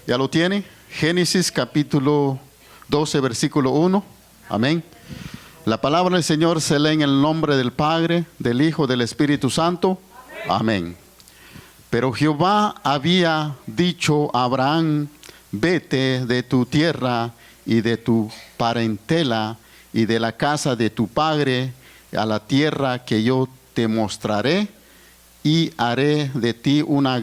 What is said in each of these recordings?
¿Ya lo tiene? Génesis capítulo 12, versículo 1. Amén. La palabra del Señor se lee en el nombre del Padre, del Hijo, del Espíritu Santo. Amén. Pero Jehová había dicho a Abraham: vete de tu tierra y de tu parentela y de la casa de tu padre a la tierra que yo te mostraré, y haré de ti una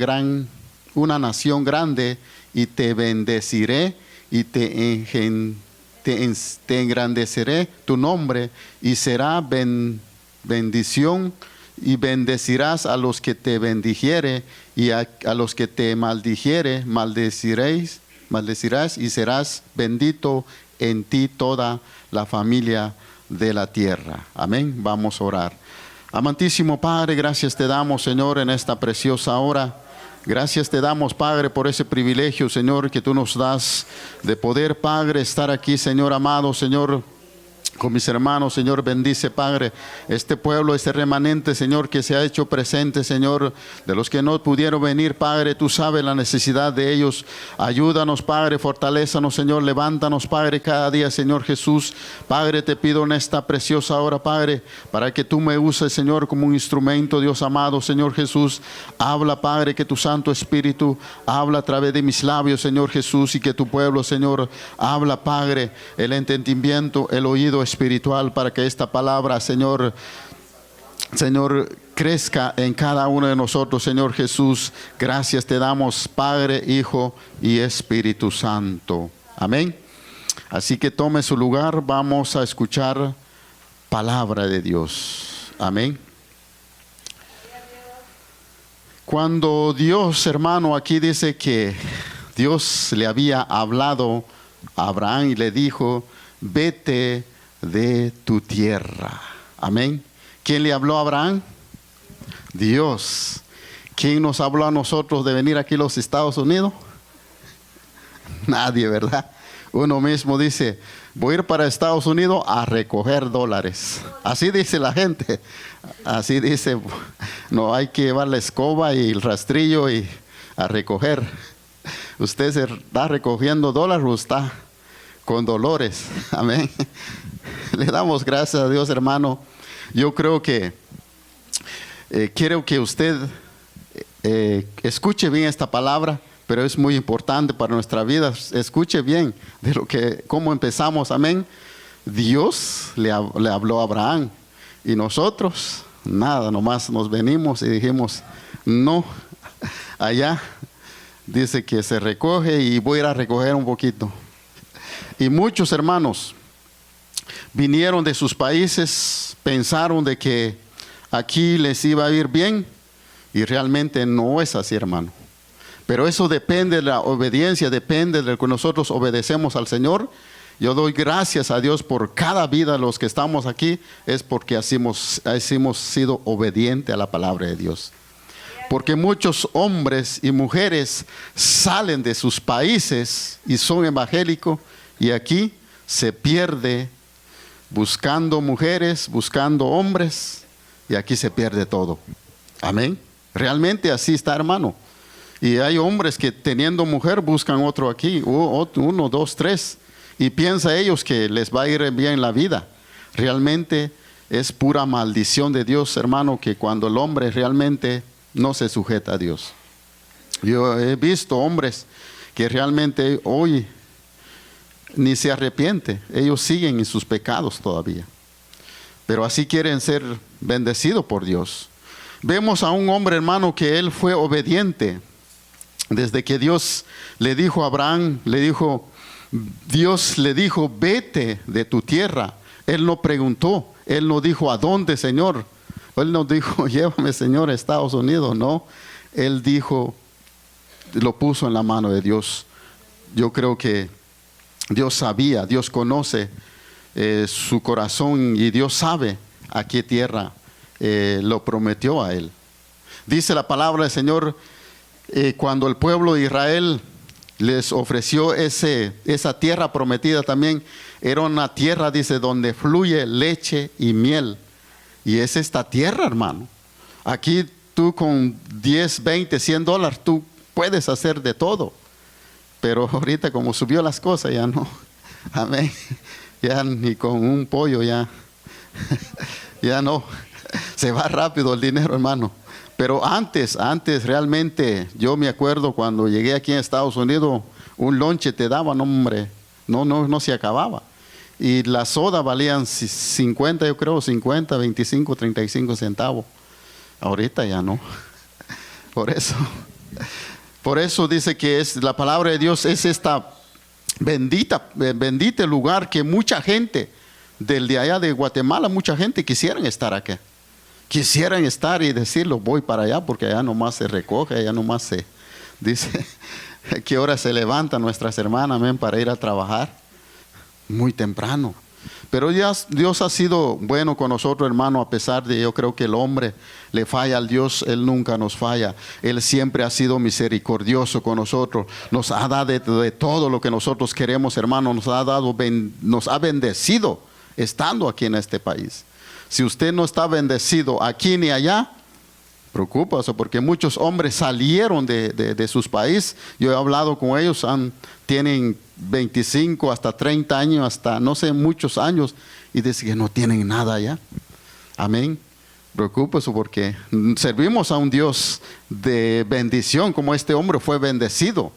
nación grande, y te bendeciré y te engrandeceré tu nombre, y será bendición, y bendecirás a los que te bendijere, y a los que te maldijere maldecirás, y serás bendito en ti toda la familia de la tierra. Amén. Vamos a orar. Amantísimo Padre, gracias te damos, Señor, en esta preciosa hora. Gracias te damos, Padre, por ese privilegio, Señor, que tú nos das de poder, Padre, estar aquí, Señor amado, Señor, con mis hermanos. Señor, bendice, Padre, este pueblo, este remanente, Señor, que se ha hecho presente, Señor, de los que no pudieron venir, Padre. Tú sabes la necesidad de ellos. Ayúdanos, Padre, fortalézanos, Señor, levántanos, Padre, cada día, Señor Jesús. Padre, te pido en esta preciosa hora, Padre, para que tú me uses, Señor, como un instrumento, Dios amado, Señor Jesús. Habla, Padre, que tu Santo Espíritu habla a través de mis labios, Señor Jesús, y que tu pueblo, Señor, habla, Padre, el entendimiento, el oído espiritual, para que esta palabra, Señor, crezca en cada uno de nosotros, Señor Jesús. Gracias te damos, Padre, Hijo y Espíritu Santo. Amén. Así que tome su lugar, vamos a escuchar palabra de Dios. Amén. Cuando Dios, hermano, aquí dice que Dios le había hablado a Abraham y le dijo: vete de tu tierra. Amén. ¿Quién le habló a Abraham? Dios. ¿Quién nos habló a nosotros de venir aquí a los Estados Unidos? Nadie, ¿verdad? Uno mismo dice: voy a ir para Estados Unidos a recoger dólares. Así dice la gente. Así dice. No hay que llevar la escoba y el rastrillo y a recoger. ¿Usted se está recogiendo dólares o está con dolores? Amén. Le damos gracias a Dios, hermano. Yo creo que quiero que usted escuche bien esta palabra, pero es muy importante para nuestra vida. Escuche bien de cómo empezamos. Amén. Dios le habló a Abraham, y nosotros nada, nomás nos venimos y dijimos: no, allá dice que se recoge y voy a ir a recoger un poquito. Y muchos hermanos vinieron de sus países, pensaron de que aquí les iba a ir bien, y realmente no es así, hermano. Pero eso depende de la obediencia, depende de que nosotros obedecemos al Señor. Yo doy gracias a Dios por cada vida de los que estamos aquí, es porque así hemos sido obedientes a la palabra de Dios. Porque muchos hombres y mujeres salen de sus países y son evangélicos, y aquí se pierde buscando mujeres, buscando hombres, y aquí se pierde todo. Amén. Realmente así está, hermano. Y hay hombres que teniendo mujer buscan otro aquí, uno, dos, tres, y piensa ellos que les va a ir bien en la vida. Realmente es pura maldición de Dios, hermano, que cuando el hombre realmente no se sujeta a Dios. Yo he visto hombres que realmente hoy ni se arrepienten, ellos siguen en sus pecados todavía, pero así quieren ser bendecidos por Dios. Vemos a un hombre, hermano, que él fue obediente. Desde que Dios le dijo a Abraham, Dios le dijo: vete de tu tierra. Él no preguntó, él no dijo: ¿a dónde, Señor? Él no dijo: llévame, Señor, a Estados Unidos. No, él dijo, lo puso en la mano de Dios. Yo creo que Dios sabía, Dios conoce su corazón, y Dios sabe a qué tierra lo prometió a él. Dice la palabra del Señor, cuando el pueblo de Israel les ofreció esa tierra prometida también, era una tierra, dice, donde fluye leche y miel. Y es esta tierra, hermano. Aquí tú con 10, 20, $100, tú puedes hacer de todo. Pero ahorita como subió las cosas, ya no. Amén. Ya ni con un pollo ya no. Se va rápido el dinero, hermano. Pero antes realmente, yo me acuerdo cuando llegué aquí en Estados Unidos, un lonche te daban, hombre, no se acababa. Y la soda valían 50, yo creo, 50, 25, 35 centavos. Ahorita ya no. Por eso dice que la palabra de Dios es esta bendito lugar que mucha gente de allá de Guatemala, mucha gente quisieran estar acá. Quisieran estar y decirlo, voy para allá porque allá nomás se recoge, allá nomás se dice qué hora se levantan nuestras hermanas, amén, para ir a trabajar. Muy temprano. Pero Dios ha sido bueno con nosotros, hermano, a pesar de, yo creo que el hombre le falla al Dios, Él nunca nos falla. Él siempre ha sido misericordioso con nosotros. Nos ha dado de todo lo que nosotros queremos, hermano. Nos ha bendecido estando aquí en este país. Si usted no está bendecido aquí ni allá, preocúpese, porque muchos hombres salieron de sus países. Yo he hablado con ellos, tienen 25 hasta 30 años, hasta no sé, muchos años, y dicen que no tienen nada allá. Amén. Preocúpese porque servimos a un Dios de bendición, como este hombre fue bendecido.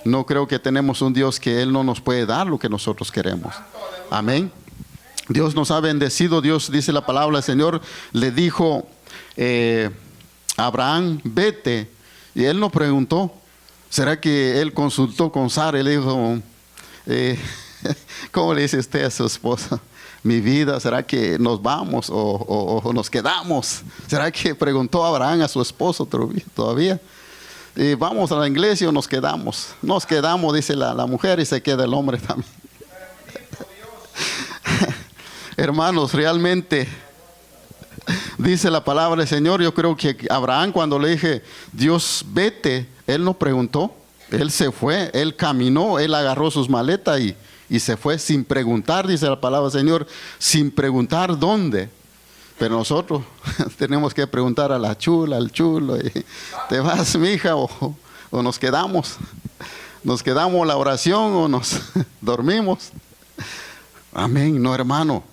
No creo que tenemos un Dios que Él no nos puede dar lo que nosotros queremos. Amén. Dios nos ha bendecido. Dios, dice la palabra del Señor, le dijo Abraham, vete. Y él nos preguntó, ¿será que él consultó con Sara? Y le dijo, ¿cómo le dice usted a su esposa? Mi vida, ¿será que nos vamos o nos quedamos? ¿Será que preguntó Abraham a su esposo todavía? ¿Vamos a la iglesia o nos quedamos? Nos quedamos, dice la mujer, y se queda el hombre también. Hermanos, realmente dice la palabra del Señor. Yo creo que Abraham, cuando le dije, Dios, vete, él no preguntó, él se fue, él caminó, él agarró sus maletas y se fue sin preguntar, dice la palabra del Señor, sin preguntar dónde. Pero nosotros tenemos que preguntar a la chula, al chulo, ¿te vas, mija, o nos quedamos? ¿Nos quedamos la oración o nos dormimos? Amén. No, hermano.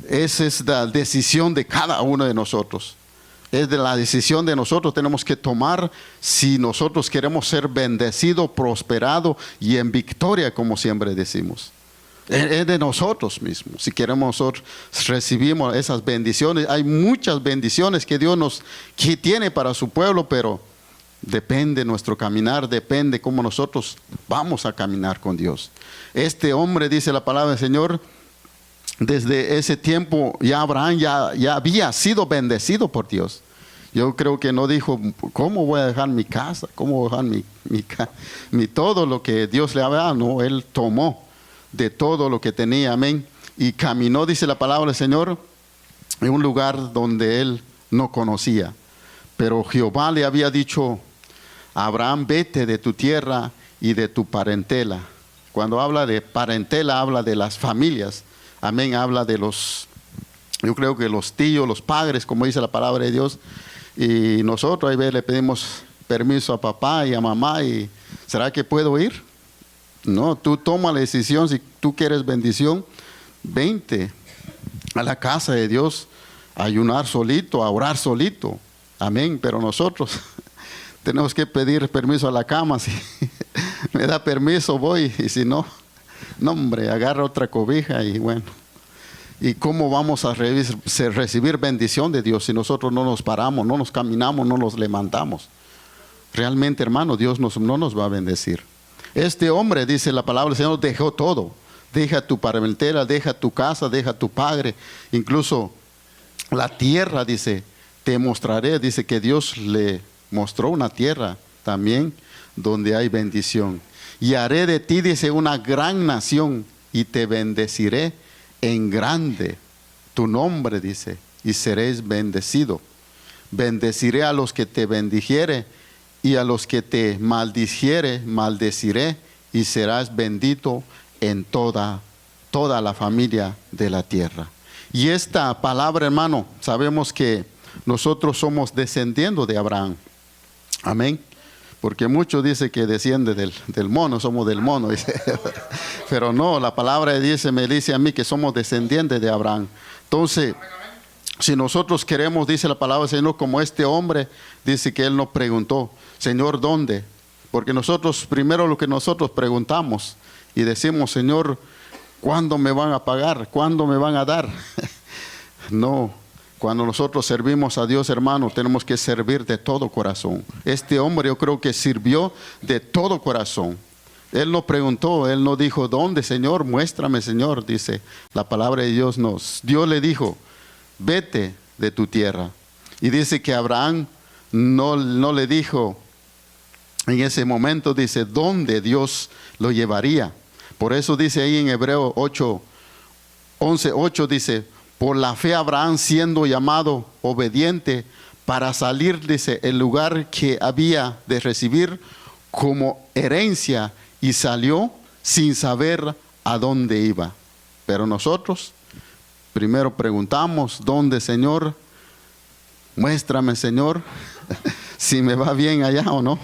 Esa es la decisión de cada uno de nosotros. Es de la decisión de nosotros. Tenemos que tomar si nosotros queremos ser bendecidos, prosperados y en victoria, como siempre decimos. Es de nosotros mismos. Si queremos nosotros recibimos esas bendiciones. Hay muchas bendiciones que Dios que tiene para su pueblo, pero depende nuestro caminar, depende cómo nosotros vamos a caminar con Dios. Este hombre, dice la palabra del Señor, desde ese tiempo ya Abraham ya había sido bendecido por Dios. Yo creo que no dijo, ¿cómo voy a dejar mi casa? ¿Cómo voy a dejar mi todo lo que Dios le había dado? No, él tomó de todo lo que tenía, amén. Y caminó, dice la palabra del Señor, en un lugar donde él no conocía. Pero Jehová le había dicho a Abraham, vete de tu tierra y de tu parentela. Cuando habla de parentela, habla de las familias. Amén, habla de yo creo que los tíos, los padres, como dice la palabra de Dios. Y nosotros ahí le pedimos permiso a papá y a mamá. Y ¿será que puedo ir? No, tú toma la decisión. Si tú quieres bendición, vente a la casa de Dios a ayunar solito, a orar solito. Amén, pero nosotros tenemos que pedir permiso a la cama. Si me da permiso voy, y si no, no, hombre, agarra otra cobija y bueno. ¿Y cómo vamos a recibir bendición de Dios si nosotros no nos paramos, no nos caminamos, no nos levantamos? Realmente, hermano, Dios no nos va a bendecir. Este hombre, dice la palabra del Señor, dejó todo. Deja tu parentela, deja tu casa, deja tu padre. Incluso la tierra, dice, te mostraré. Dice que Dios le mostró una tierra también donde hay bendición. Y haré de ti, dice, una gran nación, y te bendeciré en grande tu nombre, dice, y seréis bendecido. Bendeciré a los que te bendijere, y a los que te maldijere, maldeciré, y serás bendito en toda la familia de la tierra. Y esta palabra, hermano, sabemos que nosotros somos descendiendo de Abraham. Amén. Porque muchos dicen que desciende del mono, somos del mono, dice. Pero no, la palabra me dice a mí que somos descendientes de Abraham. Entonces, si nosotros queremos, dice la palabra del Señor, como este hombre, dice que él nos preguntó, Señor, ¿dónde? Porque nosotros, primero lo que nosotros preguntamos y decimos, Señor, ¿cuándo me van a pagar? ¿Cuándo me van a dar? No, cuando nosotros servimos a Dios, hermano, tenemos que servir de todo corazón. Este hombre yo creo que sirvió de todo corazón. Él no preguntó, él no dijo, ¿dónde, Señor? Muéstrame, Señor, dice la palabra de Dios. Dios le dijo, vete de tu tierra. Y dice que Abraham no le dijo en ese momento, dice, ¿dónde Dios lo llevaría? Por eso dice ahí en Hebreo 11:8 dice, por la fe Abraham siendo llamado obediente para salir, dice, el lugar que había de recibir como herencia y salió sin saber a dónde iba. Pero nosotros primero preguntamos, ¿dónde, Señor? Muéstrame, Señor, si me va bien allá o no.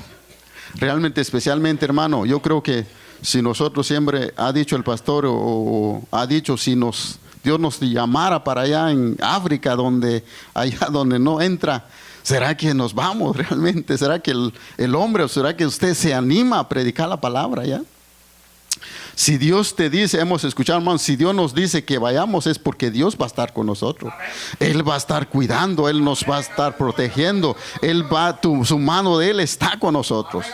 Realmente, especialmente, hermano, yo creo que si nosotros siempre, ha dicho el pastor, o ha dicho, si Dios nos llamara para allá en África, allá donde no entra, ¿será que nos vamos realmente? ¿Será que el hombre, o será que usted se anima a predicar la palabra allá? Si Dios te dice, hemos escuchado, hermano, si Dios nos dice que vayamos, es porque Dios va a estar con nosotros. Él va a estar cuidando, Él nos va a estar protegiendo. Su mano de Él está con nosotros.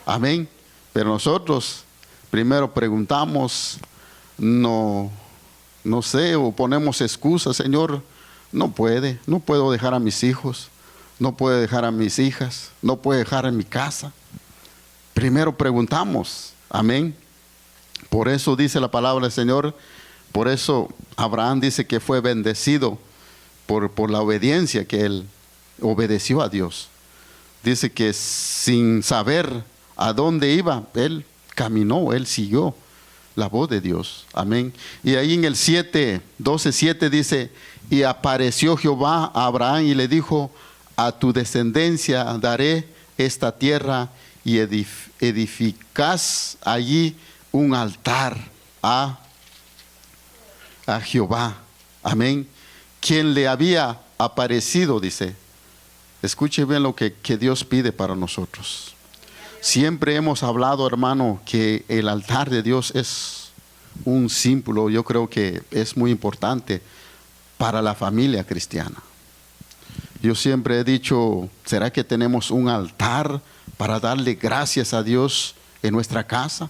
Amén. Pero nosotros primero preguntamos, no sé, o ponemos excusas, Señor, no puedo dejar a mis hijos, no puedo dejar a mis hijas, no puedo dejar a mi casa. Primero preguntamos, amén. Por eso dice la palabra del Señor, por eso Abraham dice que fue bendecido por la obediencia que él obedeció a Dios. Dice que sin saber a dónde iba, él caminó, él siguió la voz de Dios. Amén. Y ahí en el 12:7 dice, y apareció Jehová a Abraham y le dijo, a tu descendencia daré esta tierra y edificás allí un altar a Jehová. Amén. Quien le había aparecido, dice. Escuche bien lo que Dios pide para nosotros. Siempre hemos hablado, hermano, que el altar de Dios es un símbolo, yo creo que es muy importante para la familia cristiana. Yo siempre he dicho, ¿será que tenemos un altar para darle gracias a Dios en nuestra casa?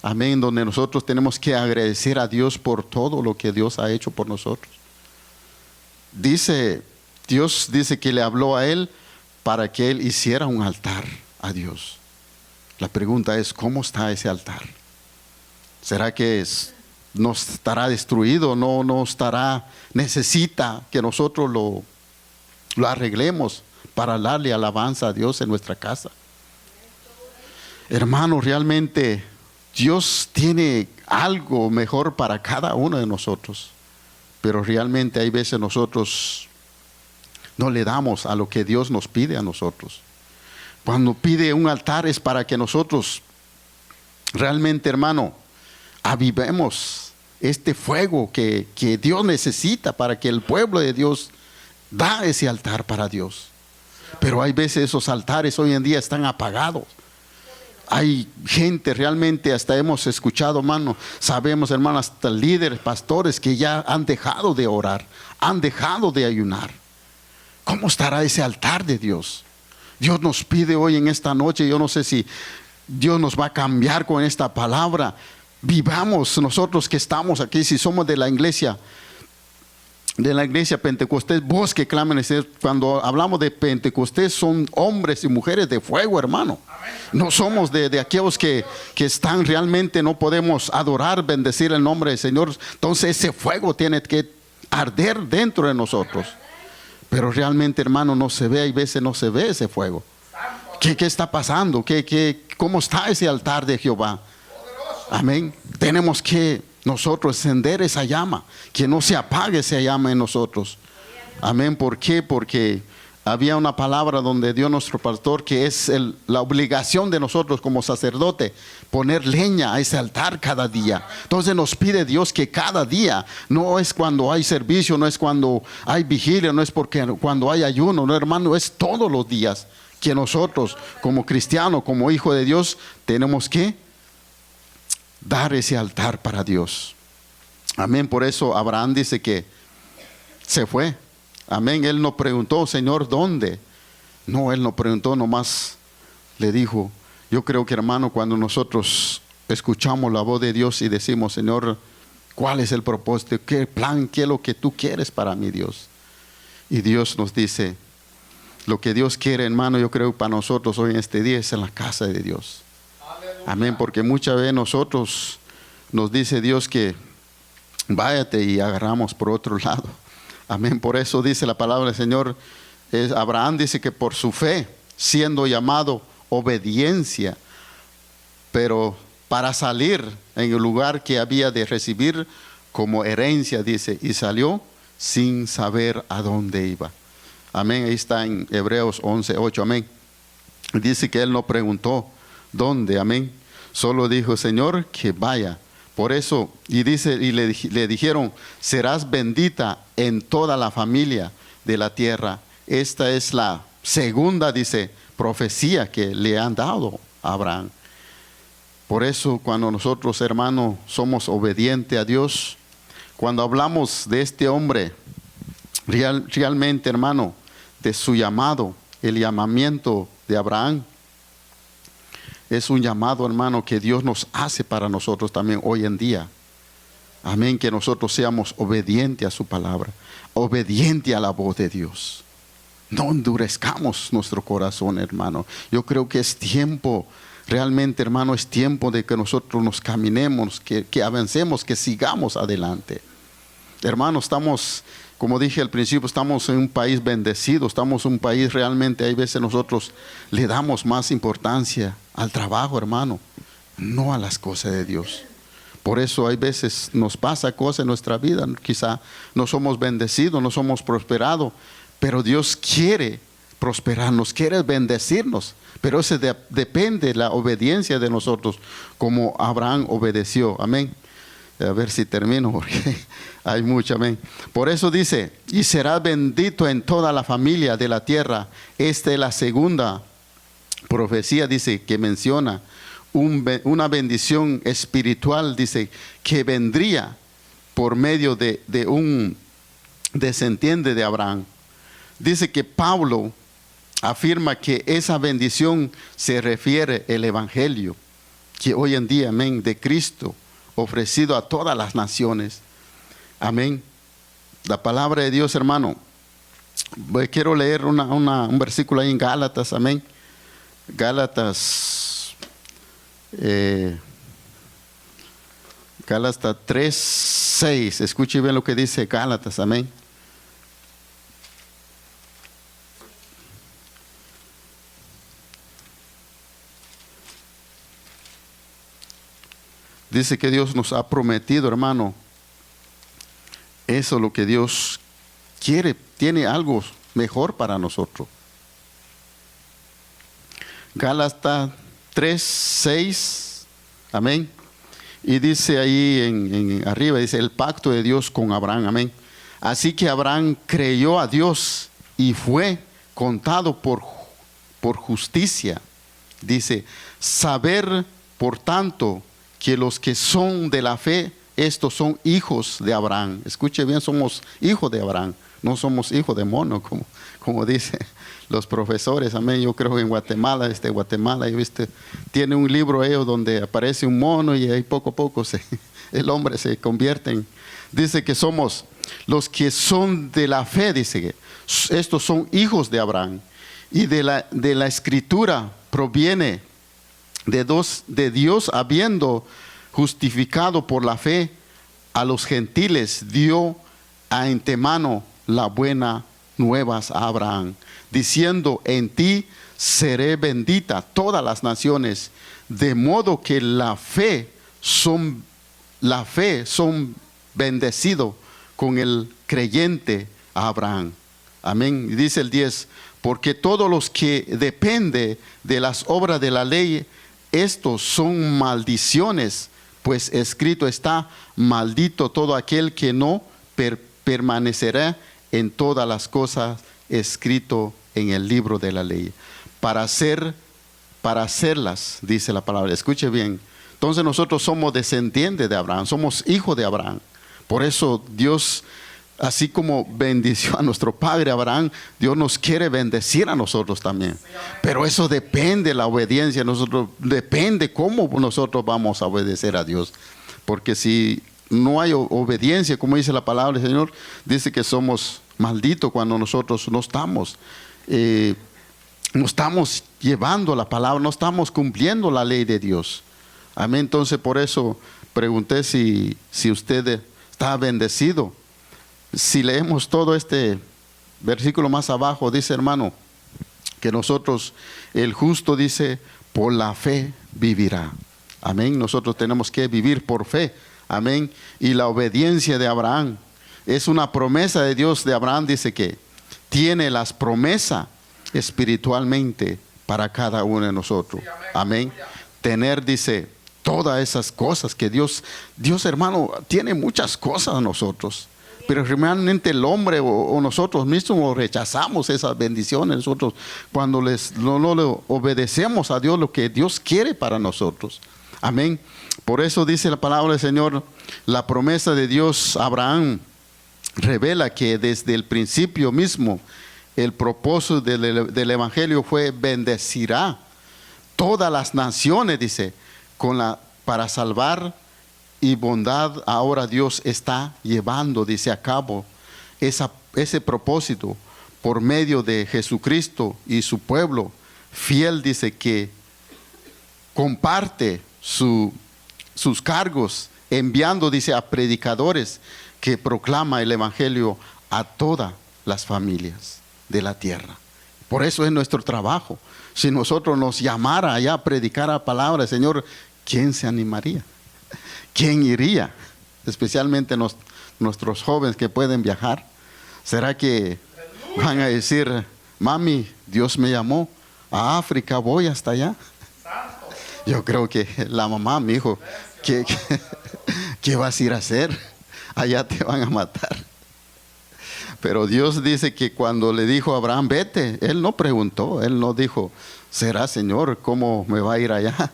Amén, donde nosotros tenemos que agradecer a Dios por todo lo que Dios ha hecho por nosotros. Dios dice que le habló a él para que él hiciera un altar a Dios. La pregunta es, ¿cómo está ese altar? ¿Será que no estará destruido? ¿No estará? ¿Necesita que nosotros lo arreglemos para darle alabanza a Dios en nuestra casa? Hermano, realmente Dios tiene algo mejor para cada uno de nosotros. Pero realmente hay veces nosotros no le damos a lo que Dios nos pide a nosotros. Cuando pide un altar es para que nosotros realmente, hermano, avivemos este fuego que Dios necesita para que el pueblo de Dios da ese altar para Dios. Pero hay veces esos altares hoy en día están apagados. Hay gente realmente, hasta hemos escuchado, hermano, sabemos, hermano, hasta líderes, pastores que ya han dejado de orar, han dejado de ayunar. ¿Cómo estará ese altar de Dios? Dios nos pide hoy en esta noche, yo no sé si Dios nos va a cambiar con esta palabra. Vivamos nosotros que estamos aquí, si somos de la iglesia Pentecostés, voz que clamen. Cuando hablamos de Pentecostés son hombres y mujeres de fuego, hermano. No somos de aquellos que están realmente, no podemos adorar, bendecir el nombre del Señor. Entonces ese fuego tiene que arder dentro de nosotros. Pero realmente, hermano, no se ve, hay veces no se ve ese fuego. ¿Qué está pasando? ¿Cómo está ese altar de Jehová? Amén. Tenemos que nosotros encender esa llama, que no se apague esa llama en nosotros. Amén. ¿Por qué? Porque había una palabra donde dio nuestro pastor que es la obligación de nosotros como sacerdote, poner leña a ese altar cada día. Entonces nos pide Dios que cada día, no es cuando hay servicio, no es cuando hay vigilia, no es porque cuando hay ayuno, no, hermano, es todos los días que nosotros como cristianos, como hijos de Dios, tenemos que dar ese altar para Dios. Amén. Por eso Abraham dice que se fue. Amén. Él no preguntó, Señor, ¿dónde? No, él no preguntó, nomás le dijo. Yo creo que, hermano, cuando nosotros escuchamos la voz de Dios y decimos, Señor, ¿cuál es el propósito? ¿Qué plan? ¿Qué es lo que tú quieres para mí, Dios? Y Dios nos dice, lo que Dios quiere, hermano, yo creo para nosotros hoy en este día es en la casa de Dios. Aleluya. Amén, porque muchas veces nosotros nos dice Dios que váyate y agarramos por otro lado. Amén, por eso dice la palabra del Señor, Abraham dice que por su fe, siendo llamado obediencia, pero para salir en el lugar que había de recibir como herencia, dice, y salió sin saber a dónde iba. Amén, ahí está en Hebreos 11:8, amén. Dice que él no preguntó dónde, amén. Solo dijo, Señor, que vaya. Por eso, y dice, y le dijeron, serás bendita en toda la familia de la tierra. Esta es la segunda, dice, profecía que le han dado a Abraham. Por eso, cuando nosotros, hermanos, somos obedientes a Dios, cuando hablamos de este hombre, realmente, hermano, de su llamado, el llamamiento de Abraham, es un llamado, hermano, que Dios nos hace para nosotros también hoy en día. Amén, que nosotros seamos obedientes a su palabra, obedientes a la voz de Dios. No endurezcamos nuestro corazón, hermano. Yo creo que es tiempo, realmente, hermano, es tiempo de que nosotros nos caminemos, que avancemos, que sigamos adelante. Hermano, estamos, como dije al principio, estamos en un país bendecido, estamos en un país realmente, hay veces nosotros le damos más importancia al trabajo, hermano, no a las cosas de Dios. Por eso hay veces nos pasa cosas en nuestra vida, quizá no somos bendecidos, no somos prosperados, pero Dios quiere prosperarnos, quiere bendecirnos, pero eso depende de la obediencia de nosotros, como Abraham obedeció, amén. A ver si termino porque hay mucho, amén. Por eso dice, y serás bendito en toda la familia de la tierra. Esta es la segunda profecía, dice, que menciona una bendición espiritual, dice, que vendría por medio de un descendiente de Abraham. Dice que Pablo afirma que esa bendición se refiere al evangelio, que hoy en día, amén, de Cristo, ofrecido a todas las naciones. Amén. La palabra de Dios, hermano. Quiero leer un versículo ahí en Gálatas, amén. Gálatas 3:6. Escuche bien lo que dice Gálatas, amén. Dice que Dios nos ha prometido, hermano. Eso es lo que Dios quiere. Tiene algo mejor para nosotros. Gálatas 3:6. Amén. Y dice ahí en arriba, dice el pacto de Dios con Abraham. Amén. Así que Abraham creyó a Dios y fue contado por justicia. Dice, saber por tanto que los que son de la fe, estos son hijos de Abraham. Escuche bien, somos hijos de Abraham, no somos hijos de mono, como dicen los profesores. Amén. Yo creo que en Guatemala, tiene un libro ellos donde aparece un mono y ahí poco a poco el hombre se convierte en. Dice que somos los que son de la fe, dice que estos son hijos de Abraham. Y de la escritura proviene de Dios, habiendo justificado por la fe a los gentiles, dio a antemano la buena nuevas a Abraham, diciendo, en ti seré bendita todas las naciones, de modo que la fe son bendecidos con el creyente Abraham. Amén. Y dice el 10, porque todos los que dependen de las obras de la ley, estos son maldiciones, pues escrito está: maldito todo aquel que no permanecerá en todas las cosas escrito en el libro de la ley, para hacerlas, dice la palabra. Escuche bien. Entonces nosotros somos descendientes de Abraham, somos hijos de Abraham. Por eso Dios, así como bendició a nuestro padre Abraham, Dios nos quiere bendecir a nosotros también. Pero eso depende de la obediencia, depende cómo nosotros vamos a obedecer a Dios. Porque si no hay obediencia, como dice la palabra del Señor, dice que somos malditos cuando nosotros no estamos llevando la palabra, no estamos cumpliendo la ley de Dios. Amén. Entonces por eso pregunté si usted está bendecido. Si leemos todo este versículo más abajo, dice, hermano, que nosotros, el justo, dice, por la fe vivirá. Amén. Nosotros tenemos que vivir por fe. Amén. Y la obediencia de Abraham es una promesa de Dios. De Abraham dice que tiene las promesas espiritualmente para cada uno de nosotros. Amén. Tener, dice, todas esas cosas que Dios, hermano, tiene muchas cosas a nosotros. Pero realmente el hombre o nosotros mismos rechazamos esas bendiciones. Nosotros cuando no le obedecemos a Dios lo que Dios quiere para nosotros. Amén. Por eso dice la palabra del Señor, la promesa de Dios a Abraham revela que desde el principio mismo el propósito del Evangelio fue: bendecirá todas las naciones, dice, para salvar. Y bondad ahora Dios está llevando, dice, a cabo ese propósito por medio de Jesucristo y su pueblo fiel, dice, que comparte sus cargos, enviando, dice, a predicadores que proclama el Evangelio a todas las familias de la tierra. Por eso es nuestro trabajo. Si nosotros nos llamara allá a predicar la palabra, Señor, ¿quién se animaría? ¿Quién iría? Especialmente nuestros jóvenes que pueden viajar. ¿Será que van a decir, mami, Dios me llamó a África, voy hasta allá? Yo creo que la mamá, mi hijo, ¿qué vas a ir a hacer? Allá te van a matar. Pero Dios dice que cuando le dijo a Abraham, vete, él no preguntó, él no dijo, ¿será, Señor, cómo me va a ir allá?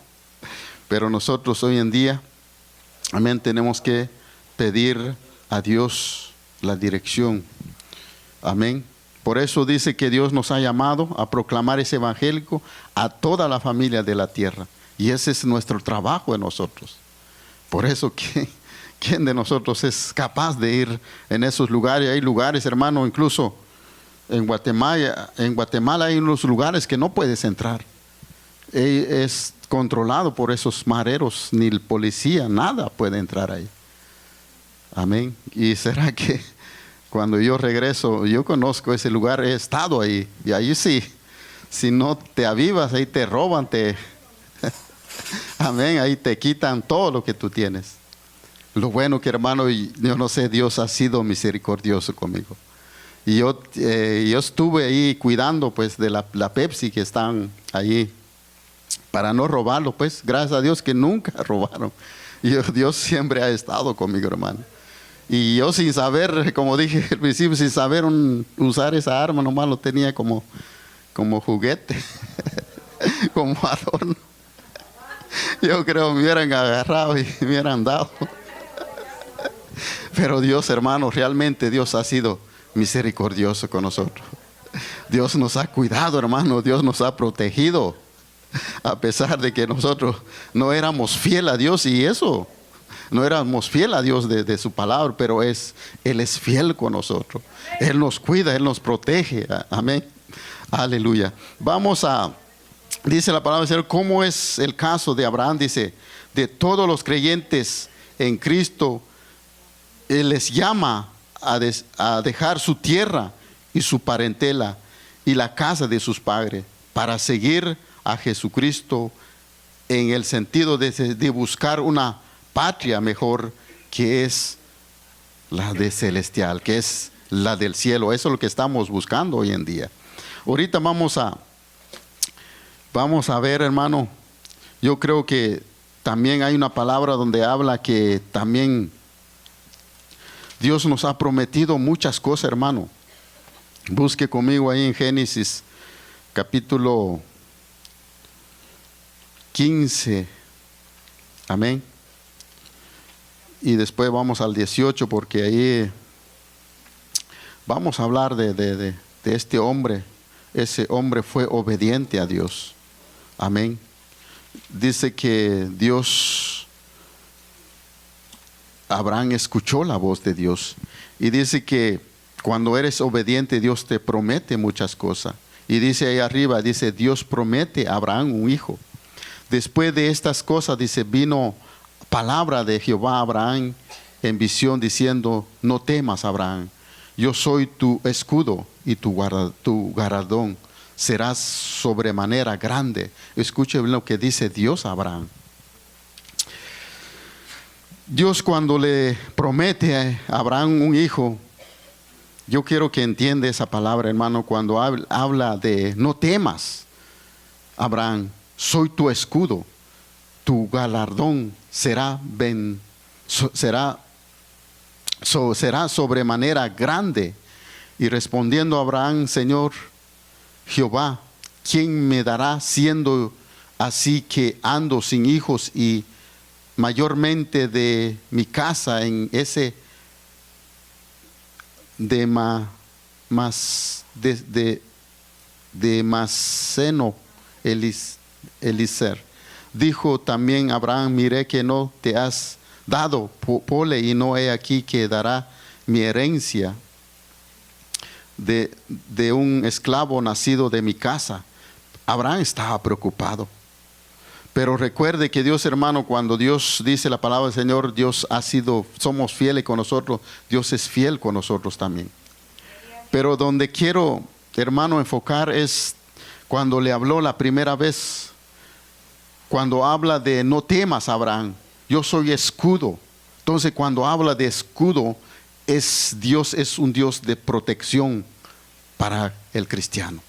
Pero nosotros hoy en día, amén, tenemos que pedir a Dios la dirección. Amén. Por eso dice que Dios nos ha llamado a proclamar ese evangelio a toda la familia de la tierra. Y ese es nuestro trabajo de nosotros. Por eso, ¿quién de nosotros es capaz de ir en esos lugares? Hay lugares, hermano, incluso en Guatemala hay unos lugares que no puedes entrar. Es controlado por esos mareros, ni el policía, nada puede entrar ahí. Amén. Y será que cuando yo regreso, yo conozco ese lugar, he estado ahí, y ahí sí, si no te avivas, ahí te roban, amén, ahí te quitan todo lo que tú tienes. Lo bueno que, hermano, yo no sé, Dios ha sido misericordioso conmigo. Y yo estuve ahí cuidando pues de la Pepsi que están allí, para no robarlo, pues, gracias a Dios que nunca robaron. Y Dios siempre ha estado conmigo, hermano. Y yo sin saber, como dije al principio, sin saber usar esa arma, nomás lo tenía como juguete, como adorno. Yo creo que me hubieran agarrado y me hubieran dado. Pero Dios, hermano, realmente Dios ha sido misericordioso con nosotros. Dios nos ha cuidado, hermano, Dios nos ha protegido. A pesar de que nosotros no éramos fieles a Dios, y eso, no éramos fieles a Dios de su palabra, pero Él es fiel con nosotros. Él nos cuida, Él nos protege. Amén. Aleluya. Dice la palabra del Señor, ¿cómo es el caso de Abraham? Dice, de todos los creyentes en Cristo, Él les llama a dejar su tierra y su parentela y la casa de sus padres para seguir a Jesucristo, en el sentido de buscar una patria mejor, que es la de celestial, que es la del cielo. Eso es lo que estamos buscando hoy en día. Ahorita vamos a ver, hermano. Yo creo que también hay una palabra donde habla que también Dios nos ha prometido muchas cosas, hermano. Busque conmigo ahí en Génesis capítulo 15. Amén. Y después vamos al 18, porque ahí vamos a hablar de este hombre. Ese hombre fue obediente a Dios. Amén. Dice que Abraham escuchó la voz de Dios. Y dice que cuando eres obediente, Dios te promete muchas cosas. Y dice ahí arriba, dice, Dios promete a Abraham un hijo. Después de estas cosas, dice, vino palabra de Jehová a Abraham en visión diciendo, no temas, Abraham, yo soy tu escudo y tu galardón serás sobremanera grande. Escuche lo que dice Dios a Abraham. Dios, cuando le promete a Abraham un hijo, yo quiero que entienda esa palabra, hermano, cuando habla de no temas, Abraham, soy tu escudo, tu galardón será sobremanera grande. Y respondiendo Abraham, Señor Jehová, ¿quién me dará siendo así que ando sin hijos y mayormente de mi casa en ese Damaseno Eliezer? Dijo también Abraham, miré que no te has dado pole y no he aquí que dará mi herencia de un esclavo nacido de mi casa. Abraham estaba preocupado. Pero recuerde que Dios, hermano, cuando Dios dice la palabra del Señor, somos fieles con nosotros, Dios es fiel con nosotros también. Pero donde quiero, hermano, enfocar es cuando le habló la primera vez, cuando habla de no temas, Abraham, yo soy escudo. Entonces cuando habla de escudo, Dios es un Dios de protección para el cristiano.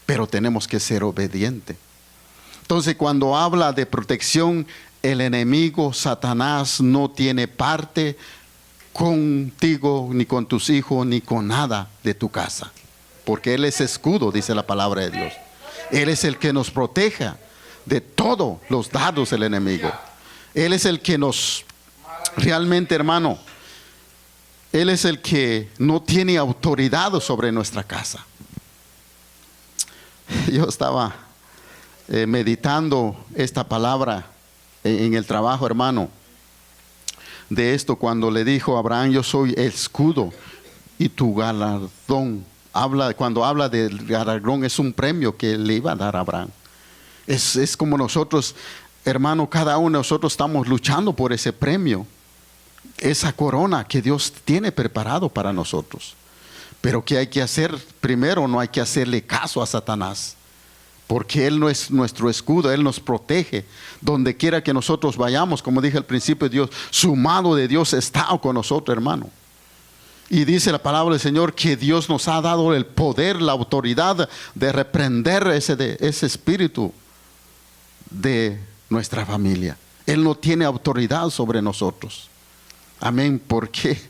Pero tenemos que ser obedientes. Entonces cuando habla de protección, el enemigo, Satanás, no tiene parte contigo, ni con tus hijos, ni con nada de tu casa. Porque Él es escudo, dice la palabra de Dios. Él es el que nos proteja de todos los dardos del enemigo. Él es el que nos, realmente, hermano, Él es el que no tiene autoridad sobre nuestra casa. Yo estaba meditando esta palabra en el trabajo, hermano, de esto cuando le dijo a Abraham, yo soy el escudo y tu galardón. Cuando habla del galardón, es un premio que le iba a dar a Abraham. Es como nosotros, hermano, cada uno de nosotros estamos luchando por ese premio, esa corona que Dios tiene preparado para nosotros. Pero ¿qué hay que hacer? Primero, no hay que hacerle caso a Satanás, porque Él no es nuestro escudo, Él nos protege. Donde quiera que nosotros vayamos, como dije al principio, Dios, su mano de Dios está con nosotros, hermano. Y dice la palabra del Señor que Dios nos ha dado el poder, la autoridad de reprender ese espíritu de nuestra familia. Él no tiene autoridad sobre nosotros. Amén. Porque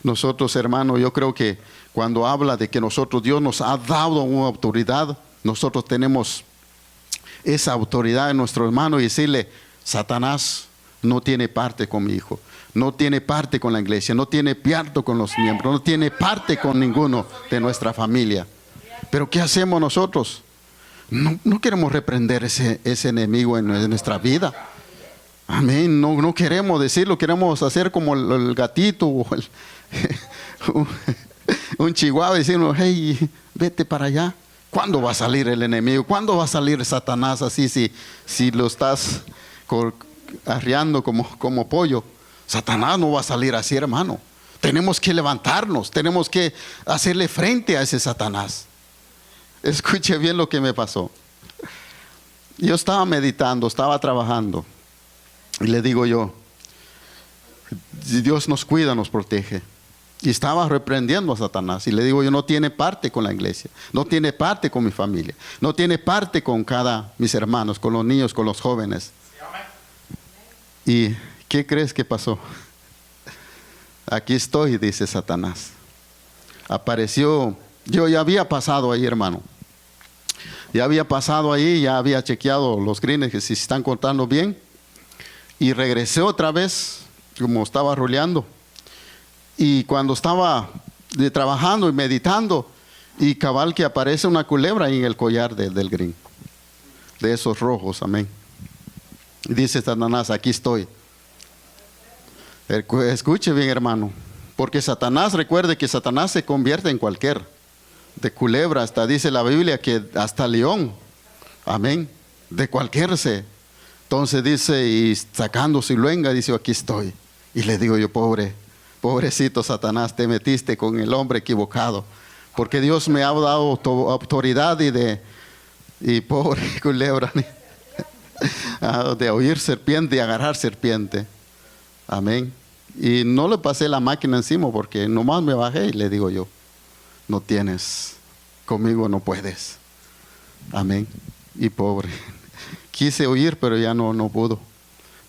nosotros, hermanos, yo creo que cuando habla de que Dios nos ha dado una autoridad, nosotros tenemos esa autoridad en nuestro hermano y decirle, Satanás no tiene parte con mi hijo, no tiene parte con la iglesia, no tiene parte con los miembros, no tiene parte con ninguno de nuestra familia. Pero ¿qué hacemos nosotros? No queremos reprender ese enemigo en nuestra vida. Amén. No queremos decirlo, queremos hacer como el gatito o un chihuahua, decirnos, hey, vete para allá. ¿Cuándo va a salir el enemigo? ¿Cuándo va a salir Satanás así si lo estás arriando como pollo? Satanás no va a salir así, hermano. Tenemos que levantarnos, tenemos que hacerle frente a ese Satanás. Escuche bien lo que me pasó. Yo estaba meditando, estaba trabajando. Y le digo yo, Dios nos cuida, nos protege. Y estaba reprendiendo a Satanás. Y le digo yo, no tiene parte con la iglesia. No tiene parte con mi familia. No tiene parte con mis hermanos, con los niños, con los jóvenes. ¿Y qué crees que pasó? Aquí estoy, dice Satanás. Apareció. Yo ya había pasado ahí, hermano. Ya había pasado ahí, ya había chequeado los greens, que si se están contando bien. Y regresé otra vez, como estaba roleando. Y cuando estaba trabajando y meditando, y cabal que aparece una culebra ahí en el collar del green. De esos rojos, amén. Y dice Satanás, aquí estoy. Escuche bien, hermano. Porque Satanás, recuerde que Satanás se convierte en cualquier. De culebra, hasta dice la Biblia que hasta león. Amén. De cualquier ser. Entonces dice, y sacando su luenga, dice, aquí estoy. Y le digo yo, pobrecito Satanás, te metiste con el hombre equivocado. Porque Dios me ha dado autoridad y pobre culebra, de oír serpiente y agarrar serpiente. Amén. Y no le pasé la máquina encima porque nomás me bajé y le digo yo, no tienes, conmigo no puedes. Amén. Y pobre. Quise oír, pero ya no pudo.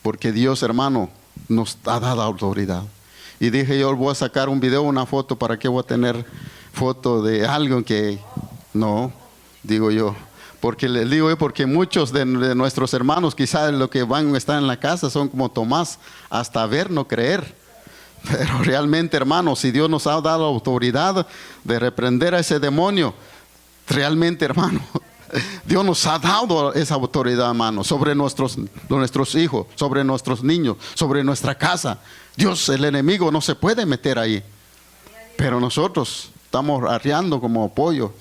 Porque Dios, hermano, nos ha dado autoridad. Y dije yo, voy a sacar un video, una foto, ¿para qué voy a tener foto de algo que no? Digo yo. Porque le digo yo, porque muchos de nuestros hermanos quizás lo que van a estar en la casa son como Tomás, hasta ver, no creer. Pero realmente, hermano, si Dios nos ha dado autoridad de reprender a ese demonio, realmente, hermano, Dios nos ha dado esa autoridad, hermano, sobre nuestros hijos, sobre nuestros niños, sobre nuestra casa. Dios, el enemigo no se puede meter ahí. Pero nosotros estamos arriando como pollo.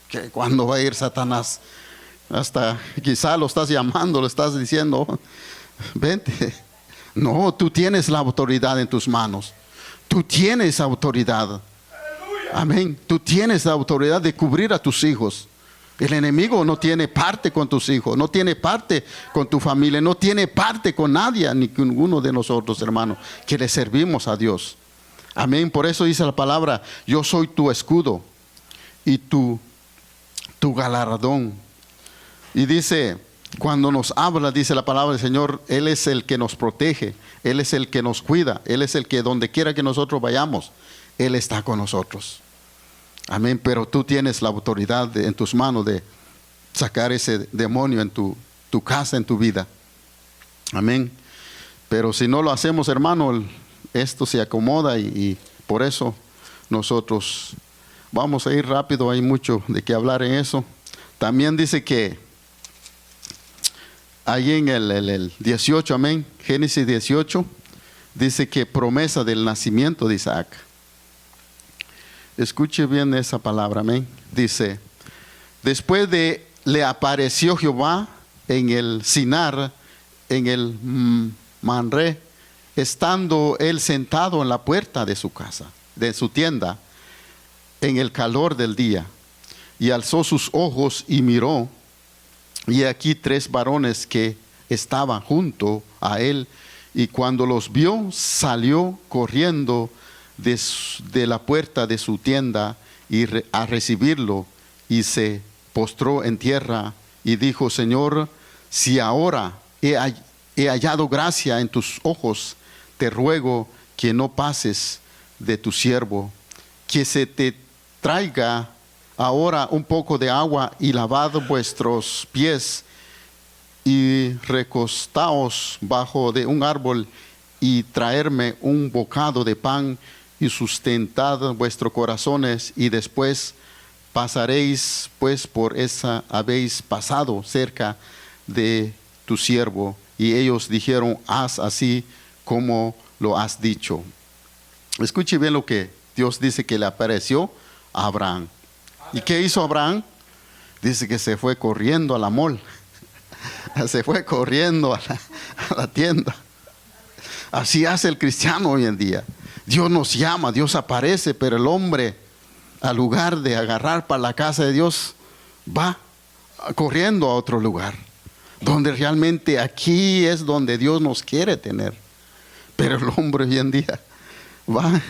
Que ¿cuándo va a ir Satanás? Hasta quizá lo estás llamando, lo estás diciendo, vente. No, tú tienes la autoridad en tus manos. Tú tienes autoridad. Amén. Tú tienes la autoridad de cubrir a tus hijos. El enemigo no tiene parte con tus hijos, no tiene parte con tu familia, no tiene parte con nadie, ni con ninguno de nosotros, hermanos, que le servimos a Dios. Amén. Por eso dice la palabra, yo soy tu escudo y tu galardón. Y dice, cuando nos habla, dice la palabra del Señor, Él es el que nos protege, Él es el que nos cuida, Él es el que donde quiera que nosotros vayamos, Él está con nosotros. Amén, pero tú tienes la autoridad en tus manos de sacar ese demonio en tu casa, en tu vida. Amén. Pero si no lo hacemos, hermano, esto se acomoda y por eso nosotros vamos a ir rápido, hay mucho de qué hablar en eso. También dice que ahí en el 18, amén, Génesis 18, dice que promesa del nacimiento de Isaac. Escuche bien esa palabra, amén. Dice, después le apareció Jehová en el Sinar, en el Manré, estando él sentado en la puerta de su casa, de su tienda, en el calor del día. Y alzó sus ojos y miró, y aquí 3 varones que estaban junto a él, y cuando los vio, salió corriendo de la puerta de su tienda a recibirlo, y se postró en tierra y dijo, Señor, si ahora he hallado gracia en tus ojos, te ruego que no pases de tu siervo, que se te traiga ahora un poco de agua y lavad vuestros pies y recostaos bajo de un árbol y traerme un bocado de pan y sustentad vuestros corazones, y después pasaréis, pues por esa habéis pasado cerca de tu siervo. Y ellos dijeron, haz así como lo has dicho. Escuche bien lo que Dios dice que le apareció a Abraham. ¿Y qué hizo Abraham? Dice que se fue corriendo a la mall. Se fue corriendo a la tienda. Así hace el cristiano hoy en día. Dios nos llama, Dios aparece, pero el hombre, al lugar de agarrar para la casa de Dios, va corriendo a otro lugar, donde realmente aquí es donde Dios nos quiere tener. Pero el hombre hoy en día va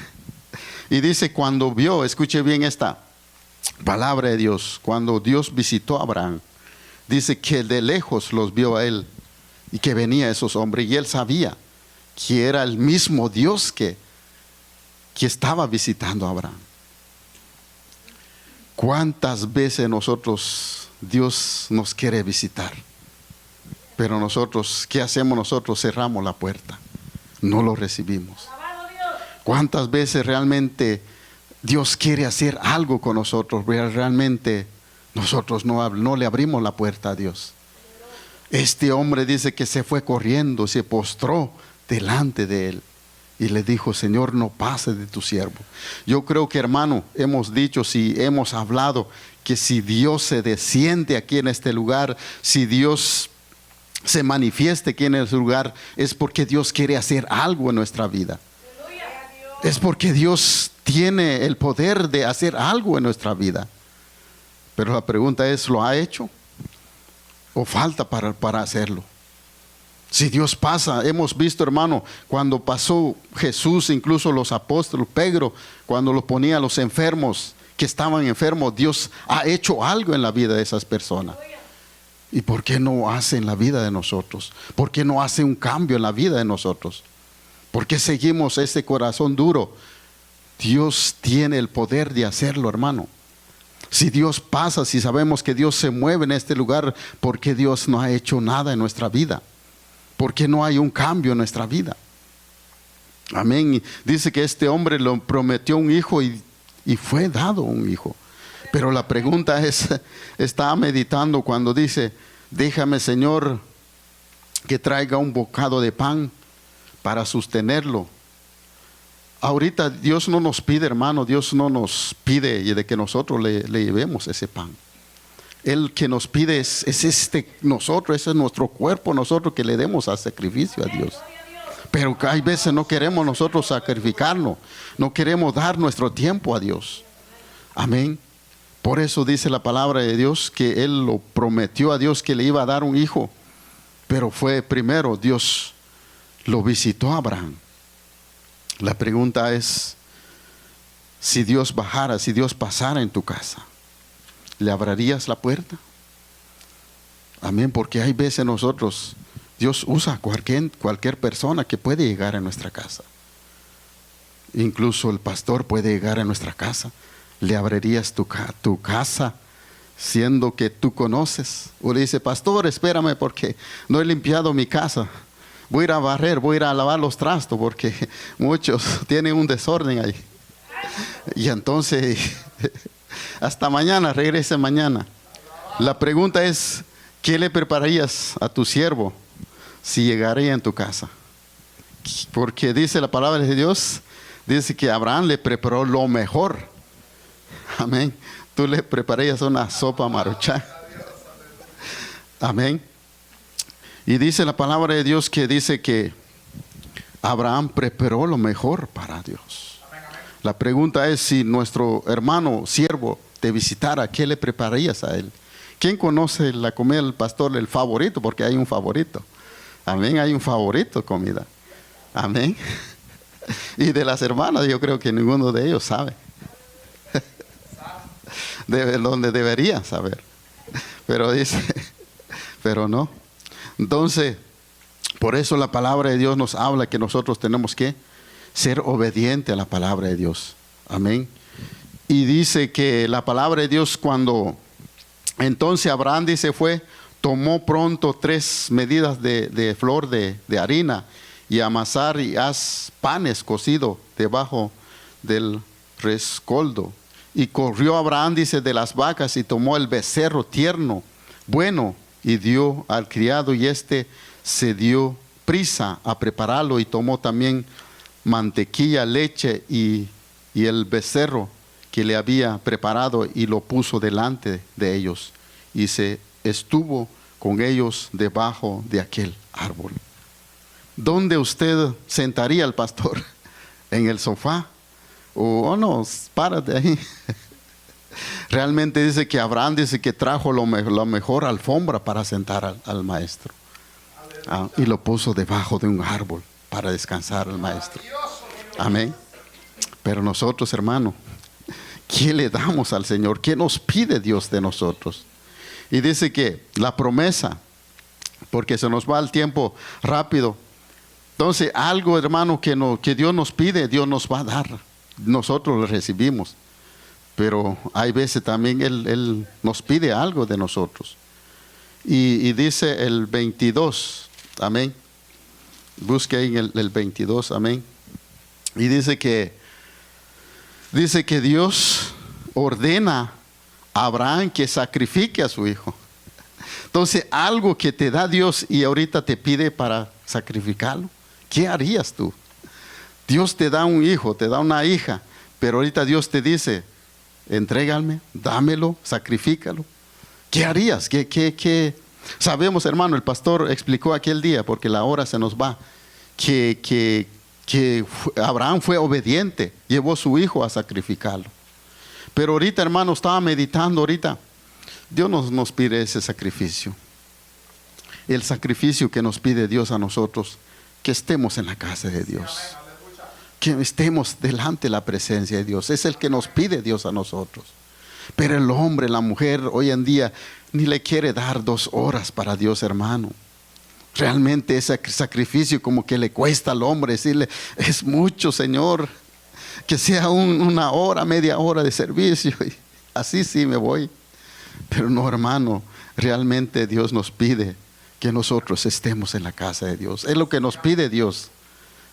Y dice, cuando vio, escuche bien esta palabra de Dios, cuando Dios visitó a Abraham, dice que de lejos los vio a él y que venía esos hombres, y él sabía que era el mismo Dios que estaba visitando a Abraham. ¿Cuántas veces nosotros, Dios nos quiere visitar? Pero nosotros, ¿qué hacemos nosotros? Cerramos la puerta, no lo recibimos. ¿Cuántas veces realmente Dios quiere hacer algo con nosotros? Realmente nosotros no le abrimos la puerta a Dios. Este hombre dice que se fue corriendo, se postró delante de él y le dijo, Señor, no pase de tu siervo. Yo creo que, hermano, hemos dicho, si hemos hablado, que si Dios se desciende aquí en este lugar, si Dios se manifieste aquí en este lugar, es porque Dios quiere hacer algo en nuestra vida. Es porque Dios tiene el poder de hacer algo en nuestra vida. Pero la pregunta es, ¿lo ha hecho? ¿O falta para hacerlo? Si Dios pasa, hemos visto, hermano, cuando pasó Jesús, incluso los apóstoles, Pedro, cuando lo ponía a los enfermos, que estaban enfermos, Dios ha hecho algo en la vida de esas personas. ¿Y por qué no hace en la vida de nosotros? ¿Por qué no hace un cambio en la vida de nosotros? ¿Por qué seguimos ese corazón duro? Dios tiene el poder de hacerlo, hermano. Si Dios pasa, si sabemos que Dios se mueve en este lugar, ¿por qué Dios no ha hecho nada en nuestra vida? ¿Por qué no hay un cambio en nuestra vida? Amén. Dice que este hombre le prometió un hijo y fue dado un hijo. Pero la pregunta es, estaba meditando cuando dice, déjame, Señor, que traiga un bocado de pan para sostenerlo. Ahorita Dios no nos pide, hermano, Dios no nos pide de que nosotros le llevemos ese pan. Él que nos pide es nosotros, ese es nuestro cuerpo, nosotros que le demos a sacrificio a Dios. Pero hay veces no queremos nosotros sacrificarnos, no queremos dar nuestro tiempo a Dios. Amén. Por eso dice la palabra de Dios que Él lo prometió a Dios que le iba a dar un hijo. Pero fue primero Dios lo visitó a Abraham. La pregunta es, si Dios bajara, si Dios pasara en tu casa, ¿le abrirías la puerta? Amén, porque hay veces nosotros, Dios usa cualquier persona que puede llegar a nuestra casa. Incluso el pastor puede llegar a nuestra casa. ¿Le abrirías tu casa siendo que tú conoces? O le dice, pastor, espérame porque no he limpiado mi casa. Voy a ir a barrer, voy a ir a lavar los trastos porque muchos tienen un desorden ahí. Y entonces, hasta mañana, regrese mañana. La pregunta es, ¿qué le prepararías a tu siervo si llegaría en tu casa? Porque dice la palabra de Dios, dice que Abraham le preparó lo mejor. Amén. Tú le prepararías una sopa maruchan. Amén. Y dice la palabra de Dios que dice que Abraham preparó lo mejor para Dios. La pregunta es, si nuestro hermano siervo te visitara, ¿qué le prepararías a él? ¿Quién conoce la comida del pastor, el favorito? Porque hay un favorito. Amén, hay un favorito de comida. Amén. Y de las hermanas yo creo que ninguno de ellos sabe. Donde debería saber. Pero dice, pero no. Entonces, por eso la palabra de Dios nos habla que nosotros tenemos que ser obedientes a la palabra de Dios. Amén. Y dice que la palabra de Dios, cuando entonces Abraham dice tomó pronto 3 medidas de flor de harina y amasar y haz panes cocidos debajo del rescoldo. Y corrió Abraham, dice, de las vacas y tomó el becerro tierno, bueno, y dio al criado, y se dio prisa a prepararlo y tomó también mantequilla, leche y el becerro que le había preparado y lo puso delante de ellos y se estuvo con ellos debajo de aquel árbol. ¿Dónde usted sentaría al pastor? ¿En el sofá? ¿O no? Párate ahí. Realmente dice que Abraham dice que trajo la mejor alfombra para sentar al maestro. Y lo puso debajo de un árbol para descansar al maestro. Amén. Pero nosotros, hermano, ¿qué le damos al Señor? ¿Qué nos pide Dios de nosotros? Y dice que la promesa, porque se nos va el tiempo rápido. Entonces, algo, hermano, que Dios nos pide, Dios nos va a dar. Nosotros lo recibimos. Pero hay veces también Él nos pide algo de nosotros. Y dice el 22, amén. Busque ahí el 22, amén. Y dice que Dios ordena a Abraham que sacrifique a su hijo. Entonces, algo que te da Dios y ahorita te pide para sacrificarlo, ¿qué harías tú? Dios te da un hijo, te da una hija, pero ahorita Dios te dice, entrégame, dámelo, sacrifícalo. ¿Qué harías? ¿Qué? Sabemos, hermano, el pastor explicó aquel día, porque la hora se nos va, que Abraham fue obediente, llevó a su hijo a sacrificarlo. Pero ahorita, hermano, estaba meditando ahorita, Dios nos pide ese sacrificio. El sacrificio que nos pide Dios a nosotros, que estemos en la casa de Dios, que estemos delante de la presencia de Dios. Es el que nos pide Dios a nosotros. Pero el hombre, la mujer, hoy en día ni le quiere dar 2 horas para Dios, hermano. Realmente ese sacrificio como que le cuesta al hombre decirle, es mucho, Señor, que sea 1 hora, media hora de servicio, y así sí me voy. Pero no, hermano, realmente Dios nos pide que nosotros estemos en la casa de Dios. Es lo que nos pide Dios.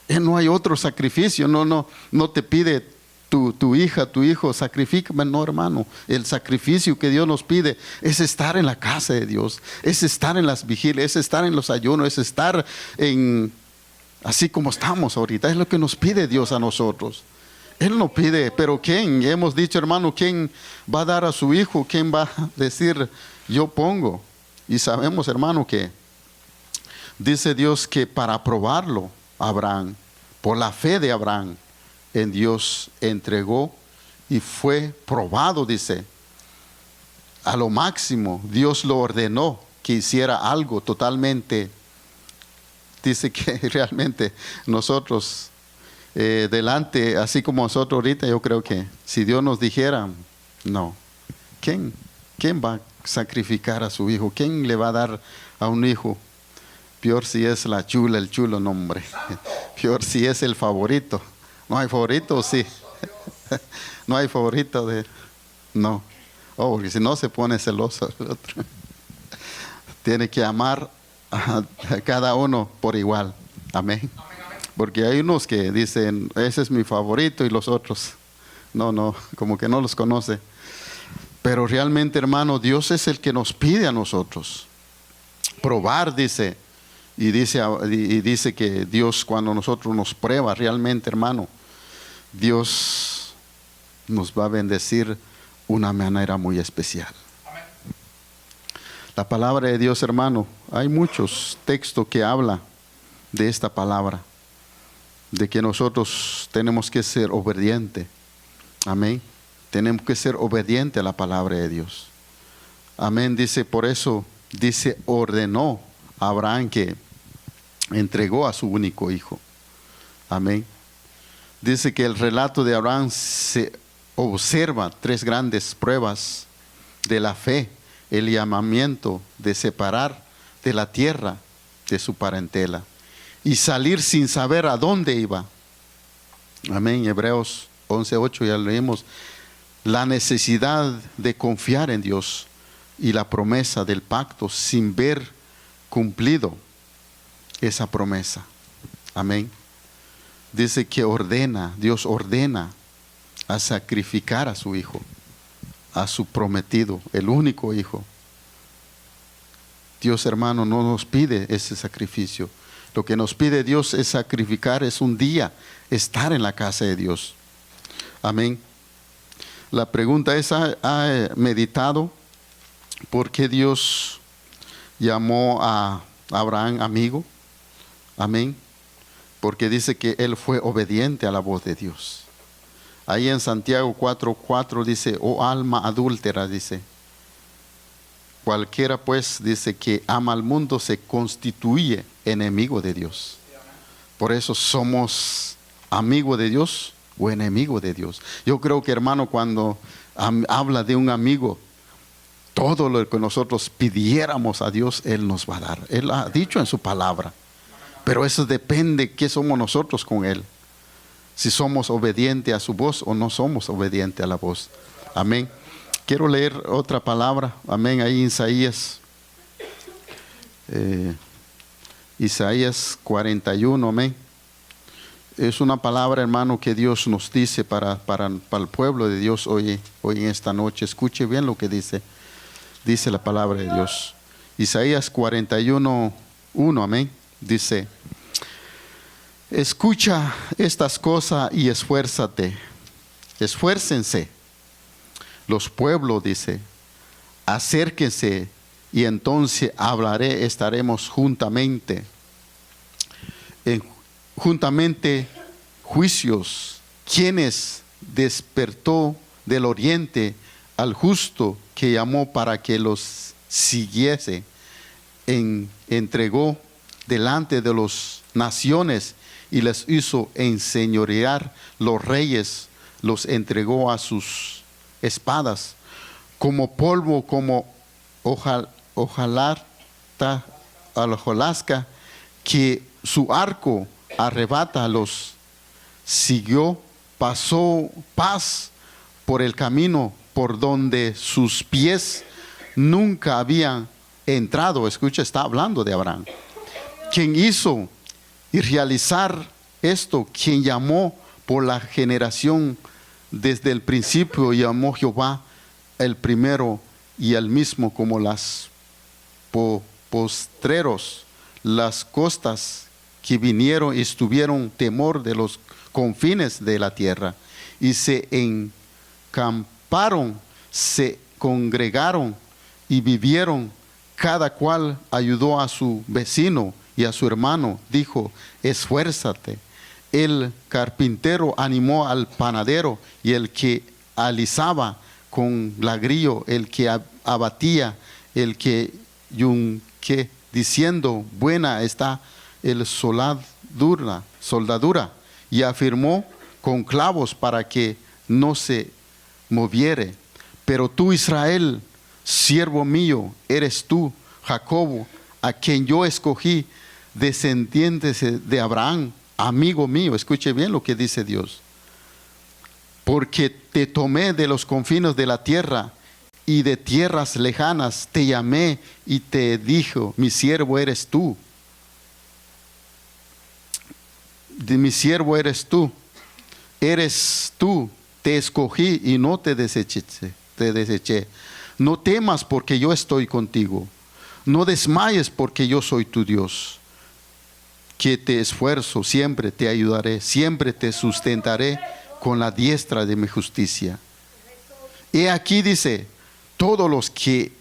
No hay otro sacrificio. No te pide tu hija, tu hijo, sacrifícame. No, hermano. El sacrificio que Dios nos pide es estar en la casa de Dios, es estar en las vigilias, es estar en los ayunos, es estar así como estamos ahorita. Es lo que nos pide Dios a nosotros. Él no pide, pero ¿quién? Hemos dicho, hermano, ¿quién va a dar a su hijo? ¿Quién va a decir, yo pongo? Y sabemos, hermano, que dice Dios que para probarlo, Abraham, por la fe de Abraham, en Dios entregó y fue probado, dice, a lo máximo. Dios lo ordenó que hiciera algo totalmente. Dice que realmente nosotros delante, así como nosotros ahorita, yo creo que si Dios nos dijera, no, ¿quién va a sacrificar a su hijo? ¿Quién le va a dar a un hijo? Peor si es la chula, el chulo, no, hombre. Peor si es el favorito. ¿No hay favorito? Sí. No hay favorito de... No. Oh, porque si no se pone celoso el otro. Tiene que amar a cada uno por igual. Amén. Porque hay unos que dicen, ese es mi favorito, y los otros, no, como que no los conoce. Pero realmente, hermano, Dios es el que nos pide a nosotros probar, dice. Y dice que Dios, cuando nosotros nos prueba realmente, hermano, Dios nos va a bendecir de una manera muy especial. Amén. La palabra de Dios, hermano, hay muchos textos que hablan de esta palabra, de que nosotros tenemos que ser obedientes. Amén. Tenemos que ser obedientes a la palabra de Dios. Amén. Dice, por eso, dice, ordenó a Abraham que entregó a su único hijo. Amén. Dice que el relato de Abraham se observa 3 grandes pruebas de la fe: el llamamiento de separar de la tierra de su parentela y salir sin saber a dónde iba. Amén. Hebreos 11:8 ya leímos. La necesidad de confiar en Dios y la promesa del pacto sin ver cumplido esa promesa. Amén. Dice que Dios ordena a sacrificar a su hijo, a su prometido, el único hijo. Dios, hermano, no nos pide ese sacrificio. Lo que nos pide Dios es sacrificar, es un día estar en la casa de Dios. Amén. La pregunta es, ¿ha meditado por qué Dios llamó a Abraham amigo? Amén. Porque dice que él fue obediente a la voz de Dios. Ahí en Santiago 4:4 dice, oh alma adúltera, dice, cualquiera pues, dice, que ama al mundo se constituye enemigo de Dios. Por eso somos amigos de Dios o enemigo de Dios. Yo creo que, hermano, cuando habla de un amigo, todo lo que nosotros pidiéramos a Dios, Él nos va a dar. Él ha dicho en su palabra. Pero eso depende de qué somos nosotros con Él. Si somos obedientes a su voz o no somos obedientes a la voz. Amén. Quiero leer otra palabra. Amén. Ahí en Isaías 41. Amén. Es una palabra, hermano, que Dios nos dice para el pueblo de Dios hoy en esta noche. Escuche bien lo que dice. Dice la palabra de Dios. Isaías 41, 1, amén. Dice: escucha estas cosas y esfuérzate. Esfuércense. Los pueblos, dice, acérquense y entonces hablaré, estaremos juntamente. Juntamente juicios. ¿Quiénes despertó del oriente al justo que llamó para que los siguiese? Entregó delante de las naciones y les hizo enseñorear los reyes, los entregó a sus espadas, como polvo, como hojalata a la hojarasca, que su arco arrebata, los siguió, pasó paz por el camino por donde sus pies nunca habían entrado. Escucha, está hablando de Abraham. Quien hizo y realizar esto, quien llamó por la generación desde el principio, llamó Jehová el primero y el mismo, como las postreros, las costas que vinieron y estuvieron temor de los confines de la tierra, y se encamparon, se congregaron y vivieron. Cada cual ayudó a su vecino y a su hermano. Dijo: esfuérzate. El carpintero animó al panadero, y el que alisaba con ladrillo, el que abatía, el que yunque, diciendo: buena está el soldadura, y afirmó con clavos para que no se moviere. Pero tú, Israel, siervo mío, eres tú, Jacobo, a quien yo escogí, descendientes de Abraham, amigo mío. Escuche bien lo que dice Dios. Porque te tomé de los confines de la tierra y de tierras lejanas, te llamé y te dijo: mi siervo eres tú. De mi siervo eres tú. Eres tú, te escogí y no te deseché. No temas, porque yo estoy contigo. No desmayes, porque yo soy tu Dios, que te esfuerzo, siempre te ayudaré, siempre te sustentaré con la diestra de mi justicia. Y aquí dice: todos los que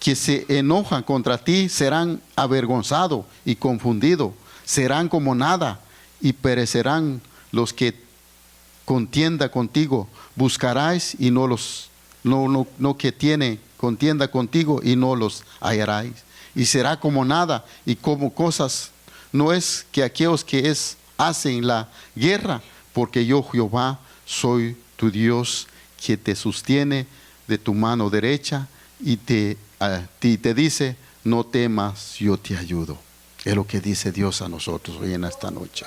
se enojan contra ti serán avergonzados y confundidos, serán como nada y perecerán. Los que contienda contigo buscaráis y no que tiene contienda contigo y no los hallaráis. Y será como nada y como cosas. No es que aquellos que hacen la guerra, porque yo, Jehová, soy tu Dios, que te sostiene de tu mano derecha y te dice: no temas, yo te ayudo. Es lo que dice Dios a nosotros hoy en esta noche.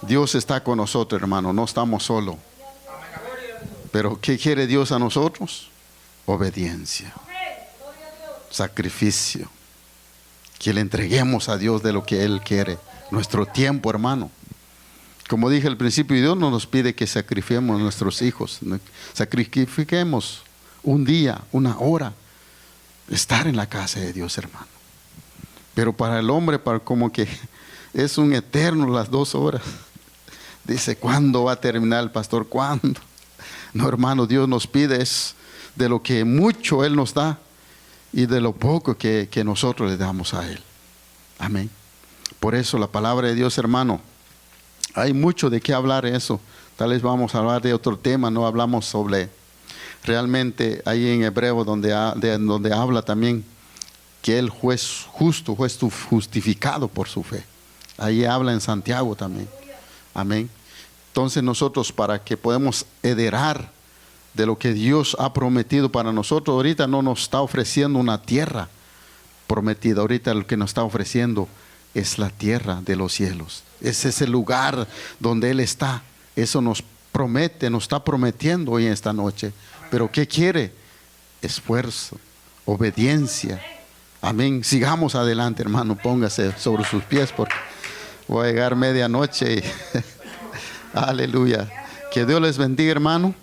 Dios está con nosotros, hermano, no estamos solos. Pero ¿qué quiere Dios a nosotros? Obediencia, sacrificio, que le entreguemos a Dios de lo que Él quiere. Nuestro tiempo, hermano. Como dije al principio, Dios no nos pide que sacrifiquemos a nuestros hijos. Sacrifiquemos un día, una hora, estar en la casa de Dios, hermano. Pero para el hombre, como que es un eterno las 2 horas. Dice: ¿cuándo va a terminar el pastor? ¿Cuándo? No, hermano, Dios nos pide es de lo que mucho Él nos da y de lo poco que nosotros le damos a Él. Amén. Por eso la palabra de Dios, hermano, hay mucho de qué hablar eso. Tal vez vamos a hablar de otro tema, no hablamos sobre realmente ahí en Hebreo donde habla también que el juez justo, justificado por su fe. Ahí habla en Santiago también. Amén. Entonces nosotros, para que podamos heredar de lo que Dios ha prometido para nosotros, ahorita no nos está ofreciendo una tierra prometida, ahorita lo que nos está ofreciendo es la tierra de los cielos. Es ese lugar donde Él está. Eso nos promete, nos está prometiendo hoy en esta noche. Pero ¿qué quiere? Esfuerzo, obediencia. Amén. Sigamos adelante, hermano. Póngase sobre sus pies porque voy a llegar medianoche. Y aleluya. Que Dios les bendiga, hermano.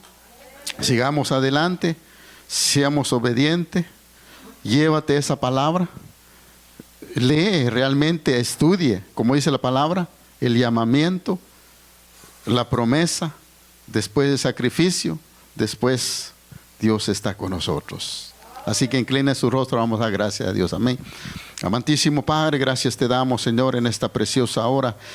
Sigamos adelante. Seamos obedientes. Llévate esa palabra. Lee, realmente estudie, como dice la palabra, el llamamiento, la promesa, después el sacrificio, después Dios está con nosotros. Así que incline su rostro, vamos a dar gracias a Dios. Amén. Amantísimo Padre, gracias te damos, Señor, en esta preciosa hora.